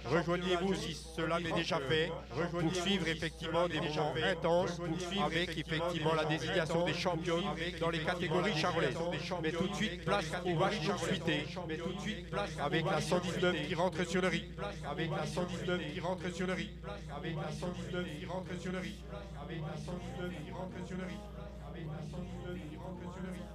Rejoignez-vous si cela n'est déjà fait pour suivre effectivement des moments intenses, pour suivre avec effectivement la désignation des champions dans les catégories charolaises. Mais tout de suite, place aux vaches non fuitées. Mais tout de suite, place avec la 119 qui rentre sur le riz. Avec la 119 qui rentre sur le riz. Avec la 119 qui rentre sur le riz. Avec la 119 qui rentre sur le riz. Avec la 119 qui rentre sur le riz.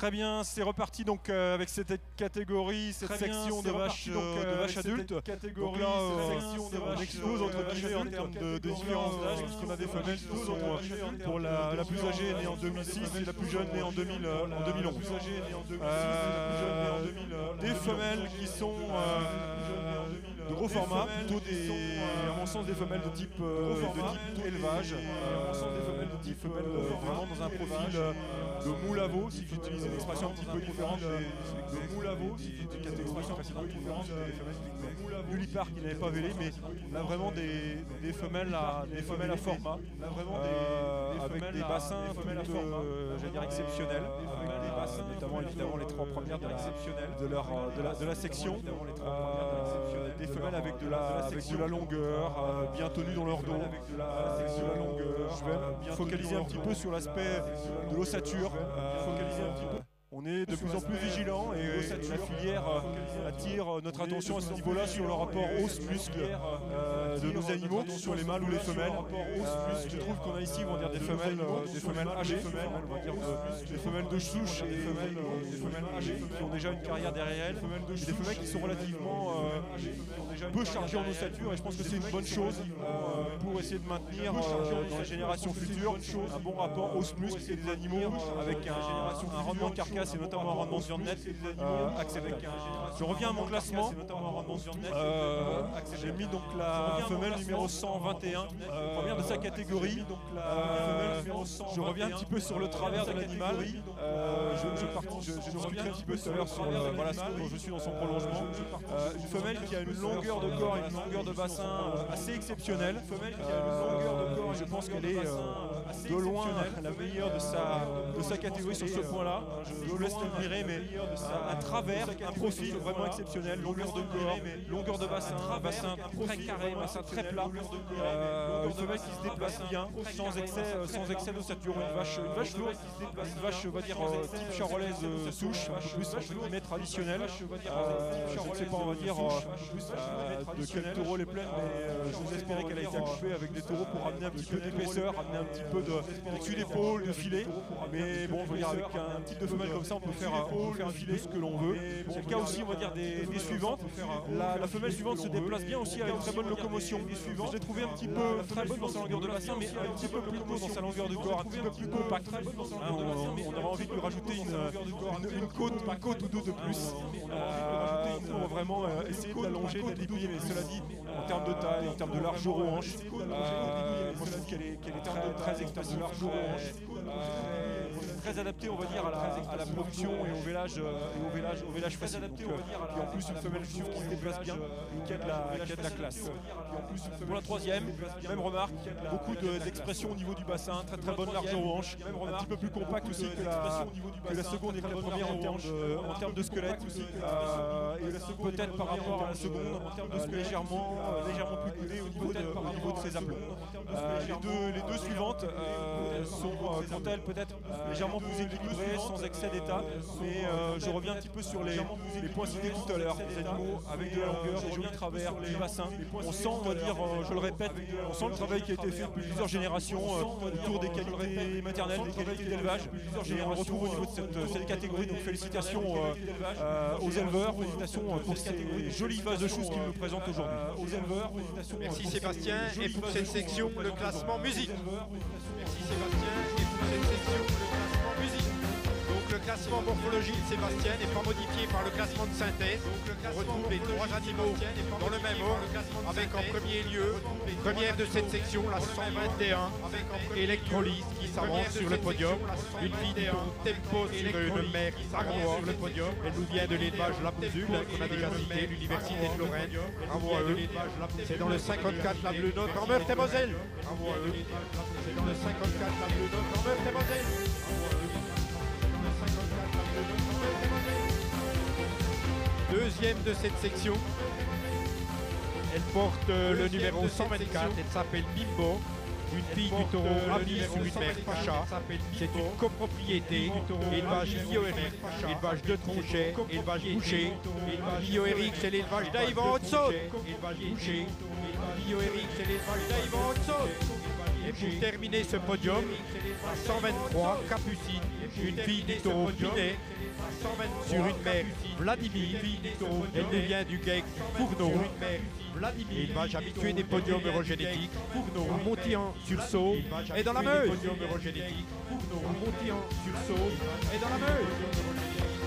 Très bien, c'est reparti donc avec cette catégorie, cette section de vaches adultes. Donc là, on explose entre guillemets en termes de différence d'âge, puisqu'on a des femelles qui sont pour la plus âgée née en 2006 et la plus jeune née en 2011. Des femelles qui sont de gros format, plutôt à mon sens des femelles de type élevage, des femelles vraiment dans un profil de moule à veau, si j'utilise une expression un petit peu différente de moule à veau, si j'utilise une catégorie précédente différente des femelles nullipares qui n'avaient pas vélé, mais là vraiment des femelles à format, avec des bassins j'allais dire exceptionnels, notamment évidemment les trois premières de la section, des femelles avec de la longueur, bien tenues dans leur dos, je vais focaliser un petit peu sur l'aspect de l'ossature. On est de plus en plus vigilant et la filière attire notre attention à ce niveau-là sur le rapport os-muscle de nos animaux, sur les mâles ou les femelles. Je trouve qu'on a ici, on va dire, des femelles âgées, on va dire des femelles de souche et des femelles âgées qui ont déjà une carrière derrière elles, et des femelles qui sont relativement peu chargées en ossature, et je pense que c'est une bonne chose pour essayer de maintenir dans les générations futures un bon rapport os-muscle et des animaux avec un rendement de carcasse et notamment un rendement de viande nette acceptable. Je reviens à mon classement. J'ai mis donc la femelle numéro 121, première de sa catégorie. Je reviens un petit peu sur le travers de l'animal. Je reviens un petit peu tout à l'heure sur je suis dans son prolongement. Une femelle qui a une longueur de corps et une longueur de bassin assez exceptionnelle. Je pense qu'elle est de loin la meilleure de sa catégorie sur ce point-là. Je vous laisse l'admirer, mais un travers, un profil vraiment exceptionnel, longueur de corps, longueur de bassin, bassin très carré, bassin très plat, une femelle qui se déplace bien, sans excès d'ossature, une vache lourde, une vache, on va dire, type charolaise souche, un peu plus entre guillemets traditionnelle. Je ne sais pas, on va dire, de quel taureau les plaines, mais je vous espérais qu'elle a été accouchée avec des taureaux pour amener un petit peu d'épaisseur, amener un petit peu de d'épaule, de filet. Mais bon, je veux dire, avec un type de femelle comme ça, on peut faire un filet ce que l'on veut. C'est le cas aussi, on va dire, des suivantes. La femelle suivante se déplace bien aussi avec une très bonne locomotion. Je l'ai trouvé un petit peu très bonne dans sa longueur de bassin, mais un petit peu plus court dans sa longueur de corps, un petit peu plus compact. On aurait envie de lui rajouter une côte ou deux de plus pour vraiment essayer de l'allonger, de l'aiguiller. Mais cela dit, en termes de taille, en termes de largeur aux hanches, moi je trouve qu'elle est très expressive, large aux hanches. Très adapté, on va dire, à la production et au vélage facile. Adapté, on va dire, et en plus une femelle juive qui se déplace bien, qui a de la classe. Pour la troisième, même remarque, beaucoup d'expression au niveau du bassin, très bonne largeur aux hanches, un petit peu plus compact aussi que la seconde et que la première en termes de squelette. Peut-être par rapport à la seconde, légèrement plus coudée au niveau de ses aplombs. Les deux suivantes sont quant à elles peut-être légèrement plus équilibrées, sans excès d'état, mais je reviens un petit peu sur les points cités tout à l'heure, des animaux avec de la longueur, des jolis travers, des bassins. On sent, on va dire, je le répète, on sent le travail qui a été fait depuis plusieurs générations autour des qualités maternelles, des qualités d'élevage, et on le retrouve au niveau de cette catégorie. Donc félicitations aux éleveurs, félicitations pour ces jolies vases de choses qu'ils nous présentent aujourd'hui. Aux éleveurs, merci Sébastien, et pour cette section, le classement musique. Merci Sébastien, et pour cette section, le classement musique. Donc le classement morphologie de Sébastien n'est pas modifié par le classement de synthèse. On retrouve les trois animaux dans le même ordre, avec en premier lieu, première de cette section, la 121, électrolyse qui s'avance sur le podium. Une fille de tempo sur une mère sarnois sur le podium. Elle nous vient de l'élevage La Bousule, qu'on a déjà cité, l'université de Lorraine. Bravo à eux. C'est dans le 54 la Bleu Note en Meurthe-et-Moselle. Bravo à eux. C'est dans le 54 la Bleu Note en Meurthe-et-Moselle. Deuxième de cette section, elle porte le numéro 124, elle s'appelle Bimbo, une fille du taureau Abi sur une mère Pacha. C'est une copropriété, élevage Bio-Eric, élevage de Tronchet, élevage Boucher. Bio-Eric, c'est l'élevage d'Aïvan Haute-Saône. Bio-Eric, c'est l'élevage d'Aïvan Haute-Saône. Et pour terminer ce podium, à 123, Capucine, une fille du taureau Pinet, sur une mère Vladimir, elle nous vient du GEC Fourneau. Et il va habituer des podiums eurogénétiques à Montillon-sur-Saône et dans la Meuse. À Montillon-sur-Saône et dans la Meuse.